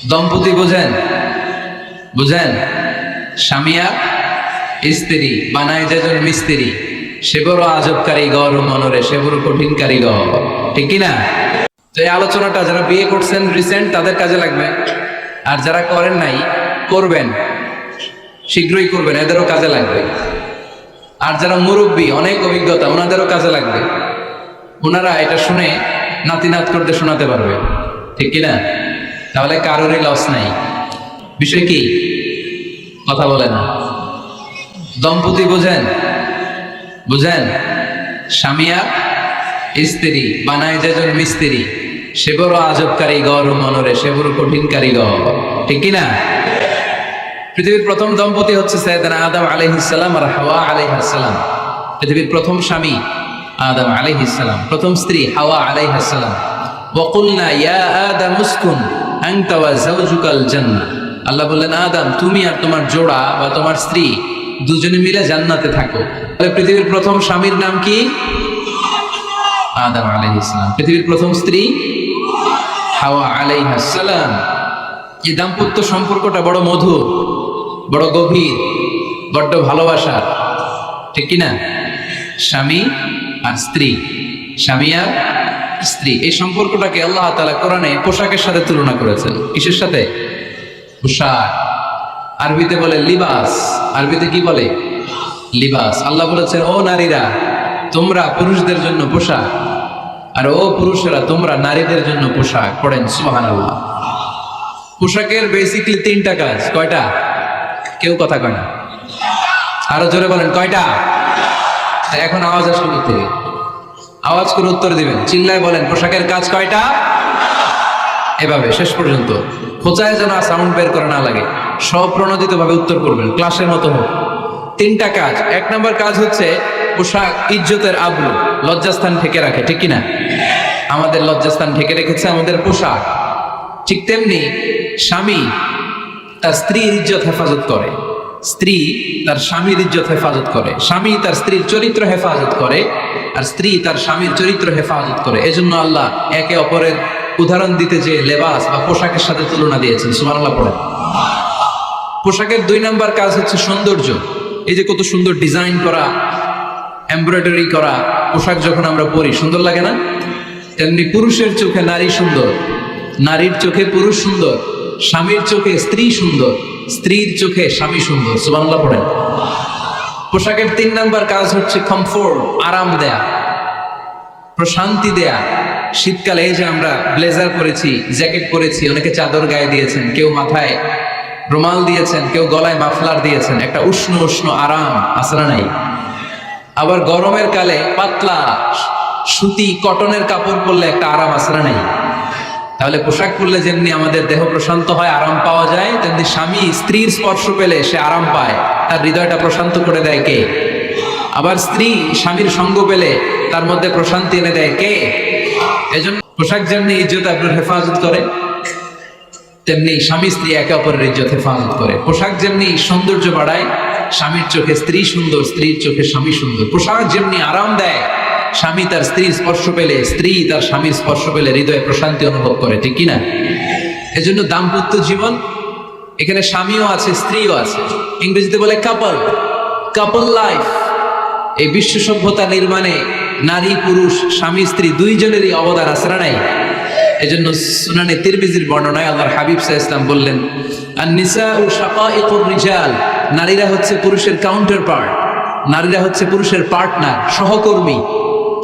দম্পতি বুঝেন? বুঝেন? স্বামী আর স্ত্রী বানায় যেজন মিস্ত্রি, সে বড় আজব কারিগর মনরে, সে বড় কঠিন কারিগর, ঠিক কিনা? তো এই আলোচনাটা যারা বিয়ে করছেন রিসেন্ট তাদের কাজে লাগবে, আর যারা করেন নাই করবেন, শীঘ্রই করবেন, এদেরও কাজে লাগবে। আর যারা মুরব্বী অনেক অভিজ্ঞতা, ওনাদেরও কাজে লাগবে। ওনারা এটা শুনে নাতি নাত করতে শোনাতে পারবে, ঠিক কিনা? তাহলে কারোরই লস নাই। বিষয় কি? কথা বলে না। দম্পতি বুঝেন? বুঝেন? স্বামী আর স্ত্রী বানায় যেজন মিস্ত্রি, সে বড় আজব কারিগর মনরে, সে বড় কঠিন কারিগর, ঠিক কিনা? পৃথিবীর প্রথম দম্পতি হচ্ছে সাইয়েদনা আদম আলাইহিস সালাম আর হাওয়া আলাইহিস সালাম। পৃথিবীর প্রথম স্বামী আদম আলাইহিস সালাম, প্রথম স্ত্রী হাওয়া আলাইহিস সালাম। ওয়া কুলনা ইয়া আদম উসকুন আনতা ওয়া যাওজুকাল জান্নাহ। আল্লাহ বললেন, আদম তুমি আর তোমার জোড়া বা তোমার স্ত্রী দুজনে মিলে জান্নাতে থাকো। তাহলে পৃথিবীর প্রথম স্বামীর নাম কি? আদম আলাইহিস সালাম। পৃথিবীর প্রথম স্ত্রী হাওয়া আলাইহিস সালাম। এই দাম্পত্য সম্পর্কটা বড় মধুর, বড় গভীর, বড্ড ভালোবাসার, ঠিক কিনা? স্বামী আর স্ত্রী, স্বামী আর স্ত্রী, এই সম্পর্কটাকে আল্লাহ তাআলা কোরআনে পোশাকের সাথে তুলনা করেছেন। কিসের সাথে? পোশাক। আরবিতে বলে লিবাস। আরবিতে কি বলে? লিবাস। আল্লাহ বলেছেন, ও নারীরা তোমরা পুরুষদের জন্য পোশাক, আর ও পুরুষেরা তোমরা নারীদের জন্য পোশাক। পড়েন সুবহানাল্লাহ। পোশাকের বেসিকলি তিনটা কাজ। কয়টা? কেউ কথা কয় না, আরো জোরে বলেন কয়টা? এখন আওয়াজ আসলো থেকে, আওয়াজ করে উত্তর দিবেন, চিল্লায় বলেন পোশাকের কাজ কয়টা? এভাবে শেষ পর্যন্ত খোঁচায় যেন সাউন্ড বের করে না লাগে, স্বপ্রণোদিত ভাবে উত্তর করবেন, ক্লাসের মতো হোক। তিনটা কাজ। এক নম্বর কাজ হচ্ছে পোশাক ইজ্জতের আবরু, লজ্জাস্থান ঢেকে রাখে, ঠিক কিনা? আমাদের লজ্জাস্থান ঢেকে রেখেছে আমাদের পোশাক। ঠিক তেমনি স্বামী তার স্ত্রীর ইজ্জত হেফাজত করে, স্ত্রী তার স্বামীর ইজ্জত হেফাজত করে, স্বামী তার স্ত্রীর চরিত্র হেফাজত করে, আর স্ত্রী তার স্বামীর চরিত্র হেফাজত করে। এজন্য আল্লাহ একে অপরের উদাহরণ দিতে যে লেবাস বা পোশাকের সাথে তুলনা দিয়েছেন। সুবহানাল্লাহ পড়েন। পোশাকের দুই নাম্বার কাজ হচ্ছে সৌন্দর্য। এই যে কত সুন্দর ডিজাইন করা, এমব্রয়ডারি করা পোশাক যখন আমরা পরি সুন্দর লাগে না? তেমনি পুরুষের চোখে নারী সুন্দর, নারীর চোখে পুরুষ সুন্দর, স্বামীর চোখে স্ত্রী সুন্দর, স্ত্রীর চোখে স্বামী সুন্দর। সুবহানাল্লাহ পড়েন। পোশাকের তিন নাম্বার কাজ হচ্ছে কমফোর্ট, আরাম দেয়া, প্রশান্তি দেয়া। শীতকালে এই যে আমরা ব্লেজার পরেছি, জ্যাকেট পরেছি, অনেকে চাদর গায়ে দিয়েছেন, কেউ মাথায় রুমাল দিয়েছেন, কেউ গলায় মাফলার দিয়েছেন, একটা উষ্ণ উষ্ণ আরাম আসরা নাই? আবার গরমের কালে পাতলা সুতি কটনের কাপড় পরলে একটা আরাম আসরা নাই? তাহলে পোশাক পরলে যেমনি আমাদের দেহ প্রশান্ত হয়, আরাম পাওয়া যায়, তেমনি স্বামী স্ত্রীর স্পর্শ পেলে সে আরাম পায়, তার হৃদয়টা প্রশান্ত করে দেয় কে? আবার স্ত্রী স্বামীর সঙ্গ পেলে তার মধ্যে প্রশান্তি এনে দেয় কে? এজন্য পোশাক যেমনি ইজ্জত আপনার হেফাজত করে, তেমনি স্বামী স্ত্রী একে অপরের ইজ্জত হেফাজত করে। পোশাক যেমনি সৌন্দর্য বাড়ায়, স্বামীর চোখে স্ত্রী সুন্দর, স্ত্রীর চোখে স্বামী সুন্দর। পোশাক যেমনি আরাম দেয়, স্বামী তার স্ত্রীর স্পর্শ পেলে, স্ত্রী তার স্বামীর স্পর্শ পেলে হৃদয়ে প্রশান্তি অনুভব করে, ঠিক কিনা? এজন্য দাম্পত্য জীবন, এখানে স্বামীও আছে স্ত্রীও আছে, ইংরেজিতে বলে কাপল, কাপল লাইফ। এই বিশ্ব সভ্যতা নির্মাণে নারী পুরুষ স্বামী স্ত্রী দুইজনেরই অবদান আছে না নাই? এজন্য সুনানে তিরমিজির বর্ণনায় আল্লাহর হাবিব সাল্লাল্লাহু আলাইহি ওয়াসাল্লাম বললেন, আন-নিসাউ শাকাঈকুর রিজাল, নারীরা হচ্ছে পুরুষের কাউন্টার পার্ট, নারীরা হচ্ছে পুরুষের পার্টনার, সহকর্মী,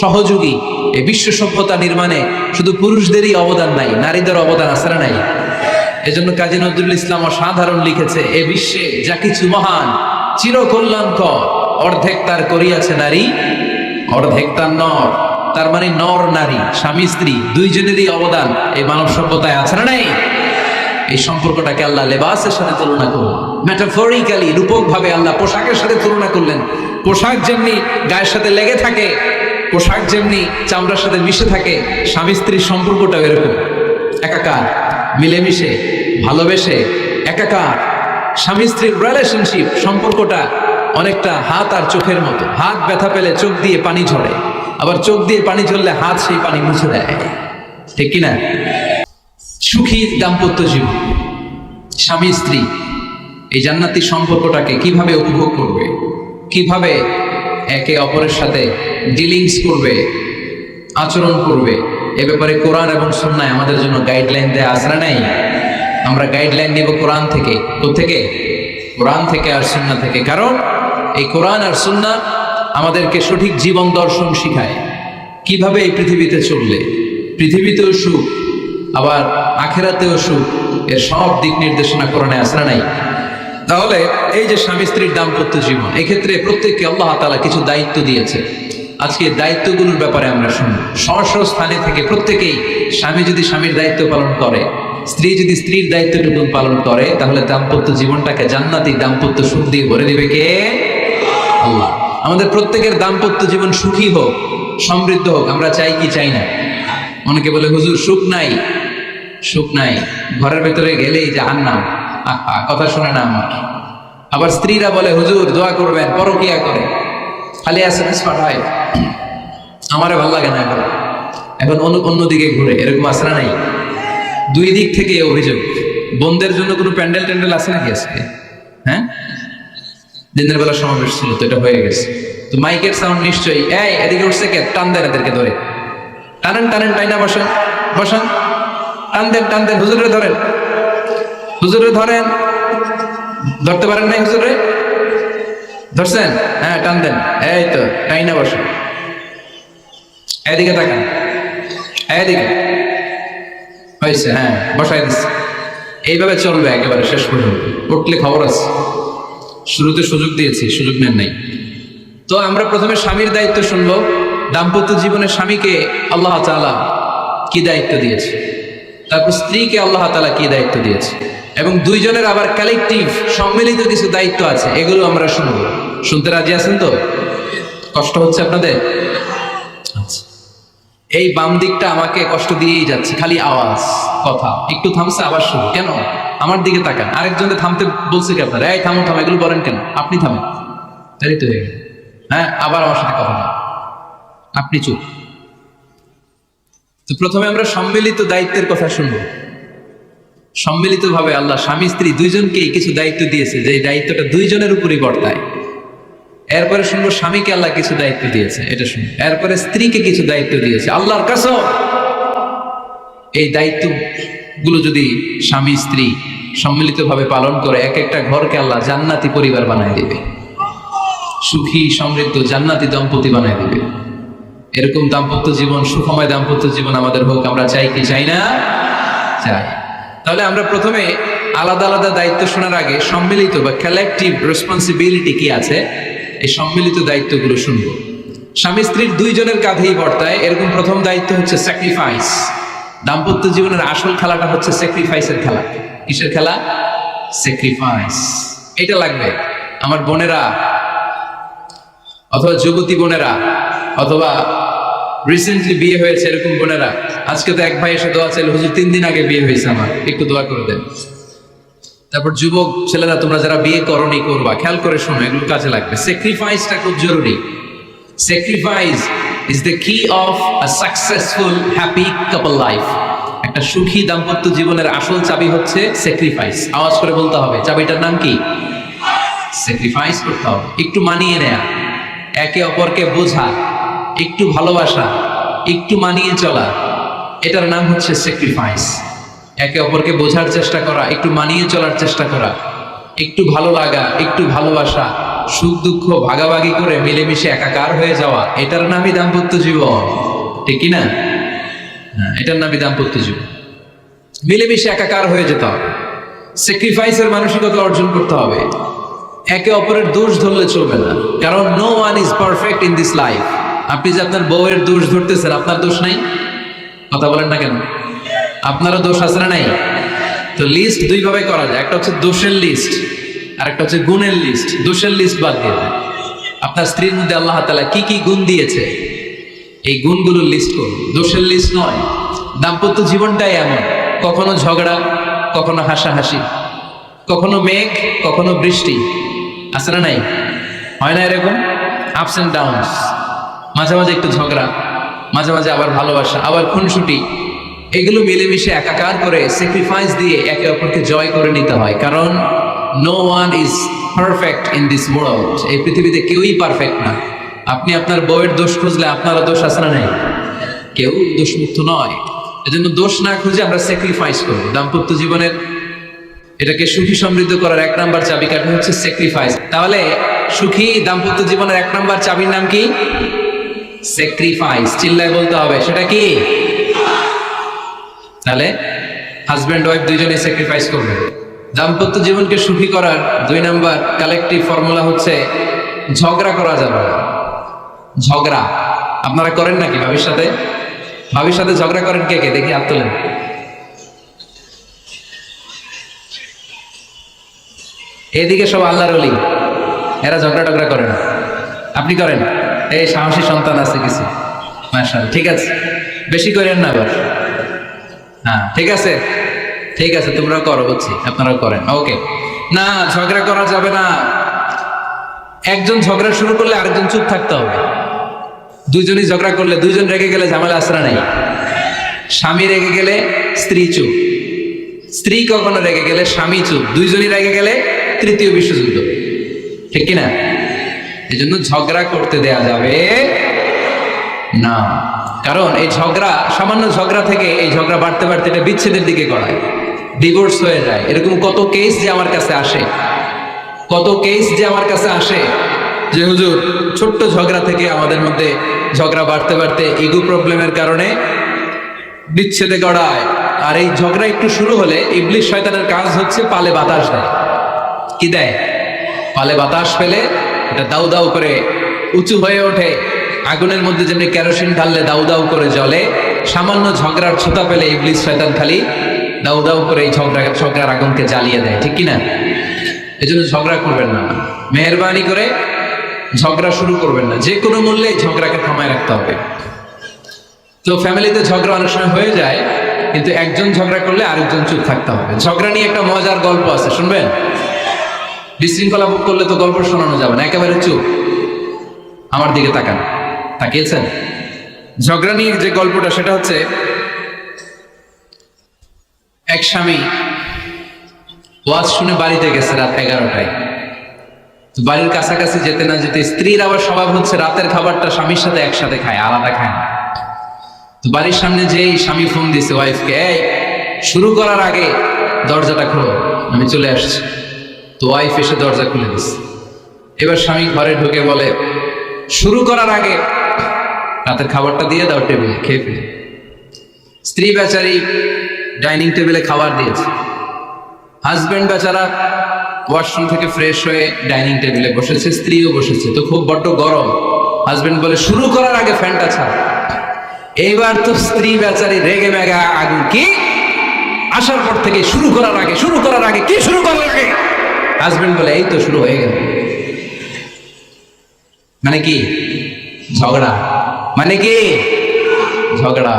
সহযোগী। এই বিশ্ব সভ্যতা নির্মাণে শুধু পুরুষদেরই অবদান নাই, নারীদের অবদান আছে না নাই? এজন্য কাজী নজরুল ইসলাম অসাধারণ লিখেছে, এ বিশ্বে যা কিছু মহান চিরকল্যাণকর, অর্ধেক তার করিয়াছে নারী, অর্ধেক তার নর। তার মানে নর নারী, স্বামী স্ত্রী দুইজনেরই অবদান এই মানব সভ্যতায় আছে না নাই? এই সম্পর্কটাকে আল্লাহ লেবাসের সাথে তুলনা করলেন, মেটাফরিক্যালি, রূপক ভাবে আল্লাহ পোশাকের সাথে তুলনা করলেন। পোশাক যেমনি গায়ের সাথে লেগে থাকে, পোশাক যেমনি চামড়ার সাথে মিশে থাকে, স্বামী স্ত্রীর সম্পর্কটাও এরকম একাকার, মিলেমিশে, ভালোবেসে একাকার। স্বামী স্ত্রীর রিলেশনশিপ সম্পর্কটা অনেকটা হাত আর চোখের মতো। হাত ব্যথা পেলে চোখ দিয়ে পানি ঝরে, আবার চোখ দিয়ে পানি ঝরলে হাত সেই পানি মুছে দেয়, ঠিক কিনা? সুখী দাম্পত্য জীবন। স্বামী স্ত্রী এই জান্নাতি সম্পর্কটাকে কিভাবে উপভোগ করবে, কিভাবে একে অপরের সাথে ডিলিংস করবে, আচরণ করবে, এ ব্যাপারে কোরআন এবং সুন্নায় আমাদের জন্য গাইডলাইন দেয়া আছে না নাই? আমরা গাইডলাইন নিব কোরআন থেকে। কোত্থেকে? কোরআন থেকে আর সুন্নাহ থেকে। কারণ এই কোরআন আর সুন্নাহ আমাদেরকে সঠিক জীবন দর্শন শিখায়, কিভাবে এই পৃথিবীতে চললে পৃথিবীতেও সুখ আবার আখেরাতেও সুখ, এর সব দিক নির্দেশনা কোরআনে আছে না নাই? তাহলে এই যে স্বামী স্ত্রীর দাম্পত্য জীবন, এক্ষেত্রে প্রত্যেককে আল্লাহ তাআলা কিছু দায়িত্ব দিয়েছে। আজকে দায়িত্বগুলোর ব্যাপারে আমরা শুনব। স্ব স্থানে থেকে প্রত্যেকেই, স্বামী যদি স্বামীর দায়িত্ব পালন করে, স্ত্রী যদি স্ত্রীর দায়িত্বটুকু পালন করে, তাহলে দাম্পত্য জীবনটাকে জান্নাতি দাম্পত্য সুখ দিয়ে ভরে দিবে কে? আল্লাহ। আমাদের প্রত্যেকের দাম্পত্য জীবন সুখী হোক, সমৃদ্ধ হোক, আমরা চাই কি চাই না? অনেকে বলে হুজুর সুখ নাই, সুখ নাই, ঘরের ভেতরে গেলেই জাহান্নাম। কথা শুনে না আমার। আবার স্ত্রীরা বলে হুজুর দোয়া করবেন, পরকিয়া করে, খালি এসএমএস পাঠায়, আমারে ভালো লাগে না এখন, এখন অন্যদিকে ঘুরে, এরকম আসরা নাই? দুই দিক থেকে অভিযোগ। বোনদের জন্য কোনো প্যান্ডেল ট্যান্ডেল আছে নাকি আজকে? হ্যাঁ, দিনের বেলা সমাবেশ ছিল তো, এটা হয়ে গেছে তো মাইকের সাউন্ড নিশ্চয়ই। এই এদিকে উঠছে কে? টান দেন এদেরকে ধরে, টানেন টানেন, টাইনা বসেন বসেন, টান দেন টান দেন, হুজুরে ধরেন, হুজুরে ধরেন, ধরতে পারেন নাই হুজুরে? ধরছেন? হ্যাঁ টান দেন, এই তো টাইনা বসেন, এদিকে তাকান, এদিকে হয়েছে, হ্যাঁ বসাই দিচ্ছে। এইভাবে চলবে একেবারে শেষ পর্যন্ত, উঠলে খবর আছে। শুরুতে সুযোগ দিয়েছি, সুযোগ নেন নাই। তো আমরা প্রথমে স্বামীর দায়িত্ব শুনবো। দাম্পত্য জীবনে স্বামীকে আল্লাহ তাআলা কি দায়িত্ব দিয়েছে, তারপর স্ত্রীকে আল্লাহ তাআলা কি দায়িত্ব দিয়েছে, এবং দুইজনের আবার কালেকটিভ সম্মিলিত কিছু দায়িত্ব আছে, এগুলো আমরা শুনবো। শুনতে রাজি আছেন তো? কষ্ট হচ্ছে আপনাদের? আচ্ছা, এই বাম দিকটা আমাকে কষ্ট দিয়েই যাচ্ছে, খালি আওয়াজ, কথা একটু থামছে আবার শুরু। কেন? আমার দিকে তাকান। আরেকজনে থামতে বলছে কি আপনারা? এই থামো থামো, এগুলো বলেন কেন? আপনি থামেন, তাই তো হয়ে গেল। হ্যাঁ, আবার আমার সাথে কথা বলেন, আপনি চুপ। তো প্রথমে আমরা সম্মিলিত দায়িত্বের কথা শুনবো। সম্মিলিতভাবে আল্লাহ স্বামী স্ত্রী দুইজনকেই কিছু দায়িত্ব দিয়েছে, যে দায়িত্বটা দুইজনের উপরই বর্তায়। এরপরে শুনবো স্বামীকে আল্লাহ কিছু দায়িত্ব দিয়েছে, এটা শুনবো। এরপরে স্ত্রীকে কিছু দায়িত্ব দিয়েছে। আল্লাহর কসম, এই দায়িত্বগুলো যদি স্বামী স্ত্রী সম্মিলিতভাবে পালন করে, এক একটা ঘরকে আল্লাহ জান্নাতি পরিবার বানায় দিবে, সুখী সমৃদ্ধ জান্নাতি দম্পতি বানায় দিবে। এরকম দাম্পত্য জীবন, সুখময় দাম্পত্য জীবন আমাদের হোক। আমরা চাই কি চাই না? চাই। তাহলে আমরা প্রথমে আলাদা আলাদা দায়িত্ব শোনার আগে সম্মিলিত বা কালেকটিভ রেসপন্সিবিলিটি কি আছে, এই সম্মিলিত দায়িত্বগুলো শুনবো। স্বামী স্ত্রীর দুইজনের কাঁধেই বর্তায় এরকম প্রথম দায়িত্ব হচ্ছে স্যাক্রিফাইস। দাম্পত্য জীবনের আসল খেলাটা হচ্ছে স্যাক্রিফাইসের খেলা। কিসের খেলা? স্যাক্রিফাইস। এটা লাগবে আমার বোনেরা, অথবা যুবতী বোনেরা, অথবা রিসেন্টলি বিয়ে হয়েছে এরকম বোনেরা। আজকে তো এক ভাই এসে দোয়া চাইল, হুজুর 3 দিন আগে বিয়ে হয়েছে আমার, একটু দোয়া করে দেন। তারপর যুবক ছেলেরা, তোমরা যারা বিয়ে করনি করবা, খেয়াল করে শোনো, এগুলো কাজে লাগবে। স্যাক্রিফাইসটা খুব জরুরি। স্যাক্রিফাইস ইজ দ্য কি of a successful happy couple life. একটা সুখী দাম্পত্য জীবনের আসল চাবি হচ্ছে স্যাক্রিফাইস। আওয়াজ করে বলতে হবে, চাবিটার নাম কি? স্যাক্রিফাইস করতে হবে, একটু মানিয়ে নেয়া, একে অপরকে বোঝা, একটু ভালোবাসা, একটু মানিয়ে চলা, এটার নাম হচ্ছে স্যাক্রিফাইস। একে অপরকে বোঝার চেষ্টা করা, একটু মানিয়ে চলার চেষ্টা করা, একটু ভালো লাগা, একটু ভালোবাসা, সুখ দুঃখ ভাগাভাগি করে মিলেমিশে একাকার হয়ে যাওয়া, এটার নামই দাম্পত্য জীবন। ঠিক কি না? এটার নামই দাম্পত্য জীবন। মিলেমিশে একাকার হয়ে যেতে হবে, স্যাক্রিফাইসের মানসিকতা অর্জন করতে হবে। একে অপরের দোষ ধরলে চলবে না, কারণ no one is perfect in this life. আপনি যে আপনার বউয়ের দোষ ধরতেছেন, আপনার দোষ নাই? কথা বলেন না কেন? আপনারও দোষ আছে না নাই? তো লিস্ট দুই ভাবে করা যায়, একটা হচ্ছে দোষের লিস্ট, আর একটা হচ্ছে গুণের লিস্ট। দোষের লিস্ট বাদ দিয়ে দেন। আপনার স্ত্রীর মধ্যে আল্লাহ তাআলা কি কি গুণ দিয়েছে, এই গুণগুলোর লিস্ট করুন, দোষের লিস্ট নয়। দাম্পত্য জীবনটাই এমন, কখনো ঝগড়া, কখনো হাসাহাসি, কখনো মেঘ, কখনো বৃষ্টি, আছে না নাই? হয় না এরকম? Ups and downs. মাঝে মাঝে একটু ঝগড়া, মাঝে মাঝে আবার ভালোবাসা, আবার খুনসুটি, এগুলো মিলেমিশে একাকার করে স্যাক্রিফাইস দিয়ে একে অপরকে জয় করে নিতে হয়, কারণ no one is perfect in this world. এই পৃথিবীতে কেউই পারফেক্ট না। আপনি আপনার বউয়ের দোষ খুঁজলে আপনারও দোষ আছে না? নেই, কেউ দোষমুক্ত নয়। এজন্য দোষ না খুঁজে আমরা স্যাক্রিফাইস করব। দাম্পত্য জীবনের এটাকে সুখী সমৃদ্ধ করার 1 নাম্বার চাবিকাঠি হচ্ছে স্যাক্রিফাইস। তাহলে সুখী দাম্পত্য জীবনের 1 নাম্বার চাবির নাম কি? স্যাক্রিফাইস। চিল্লায় বলতে হবে, সেটা কি? তাহলে হাজব্যান্ড ওয়াইফ দুইজনে স্যাক্রিফাইস করবে। দাম্পত্য জীবনকে সুখী করার 2 নাম্বার কালেকটিভ ফর্মুলা হচ্ছে ঝগড়া করা যাবে না। ঝগড়া আপনারা করেন নাকি ভাবির সাথে? ভাবির সাথে ঝগড়া করেন কে কে? দেখি হাত তোলেন। এদিকে সব আল্লাহর ওলি, এরা ঝগড়া টগড়া করে না। আপনি করেন? এই সাহসী সন্তান আছে কিছু, মাশাআল্লাহ। ঠিক আছে, বেশি করেন না আবার। হ্যাঁ ঠিক আছে, ঠিক আছে, তোমরাও করো, বুঝছি আপনারাও করেন। ওকে, না ঝগড়া করা যাবে না। একজন ঝগড়া শুরু করলে আরেকজন চুপ থাকতে হবে। দুইজনই ঝগড়া করলে, দুইজন রেগে গেলে ঝামেলা আসরা নাই। স্বামী রেগে গেলে স্ত্রী চুপ, স্ত্রী কখনো রেগে গেলে স্বামী চুপ, দুইজনই রেগে গেলে তৃতীয় বিশ্বযুদ্ধ। ঠিক কিনা? এই জন্য ঝগড়া করতে দেয়া যাবে না, কারণ এই ঝগড়া, সামান্য ঝগড়া থেকে এই ঝগড়া বাড়তে বাড়তে এটা বিচ্ছেদের দিকে গড়ায়, ডিভোর্স হয়ে যায়। এরকম কত কেস যে আমার কাছে আসে, কত কেস যে আমার কাছে আসে যে হুজুর ছোট্ট ঝগড়া থেকে আমাদের মধ্যে ঝগড়া বাড়তে বাড়তে ইগো প্রবলেমের কারণে বিচ্ছেদে গড়ায়। আর এই ঝগড়া একটু শুরু হলে ইবলিস শয়তানের কাজ হচ্ছে পালে বাতাস দেয়। কি দেয়? পালে বাতাস পেলে এটা দাউ দাউ করে উঁচু হয়ে ওঠে। আগুনের মধ্যে যেমনি কেরোসিন ঢাললে দাউ দাউ করে জ্বলে, সামান্য ঝগড়ার ছোতা পেলে ইবলিস শয়তান খালি দাউ দাউ করে এই ঝগড়ার আগুনকে জ্বালিয়ে দেয়। ঠিক কিনা? এই জন্য ঝগড়া করবেন না, মেহেরবানি করে ঝগড়া শুরু করবেন না। যে কোনো মূল্যে ঝগড়াকে থামায় রাখতে হবে। তো ফ্যামিলিতে ঝগড়া অনেক সময় হয়ে যায়, কিন্তু একজন ঝগড়া করলে আরেকজন চুপ থাকতে হবে। ঝগড়া নিয়ে একটা মজার গল্প আছে, শুনবেন? বিশৃঙ্খলা ভোগ করলে তো গল্প শোনানো যাবে না, একেবারে চুপ। আমার দিকে তাকান, তাকিয়েছেন? ঝগড়া নিয়ে যে গল্পটা, সেটা হচ্ছে এক স্বামী ওয়াজ শুনে বাড়িতে গেছে রাত 11টায়। তো বাড়ির কাছাকাছি যেতে না যেতে, স্ত্রীর আবার স্বভাব হচ্ছে রাতের খাবারটা স্বামীর সাথে একসাথে খায়, আলাদা খায় না। তো বাড়ির সামনে যেই স্বামী ফোন দিছে ওয়াইফকে, এই শুরু করার আগে দরজাটা খোলো, আমি চলে আসছি। তো ওয়াইফ এসে দরজা খুলে দিচ্ছে। এবার স্বামী ঘরে ঢুকে বলে, শুরু করার আগে রাতের খাবারটা দিয়ে দাও টেবিলে, খেয়ে ফেলি। স্ত্রী বেচারি ডাইনিং টেবিলে খাবার দিয়েছে, হাজবেন্ড বেচারা ওয়াশরুম থেকে ফ্রেশ হয়ে ডাইনিং টেবিলে বসেছে, স্ত্রীও বসেছে। তো খুব বড্ড গরম। হাজবেন্ড বলে, শুরু করার আগে ফ্যানটা ছাড়। এইবার তো স্ত্রী বেচারি রেগে মেগা আগুন, কি আসার পর থেকে শুরু করার আগে, শুরু করার আগে, কি শুরু করার আগে? হাজবেন্ড বলে, এই তো শুরু হয়ে গেল। মানে কি? ঝগড়া। মানে কি? ঝগড়া।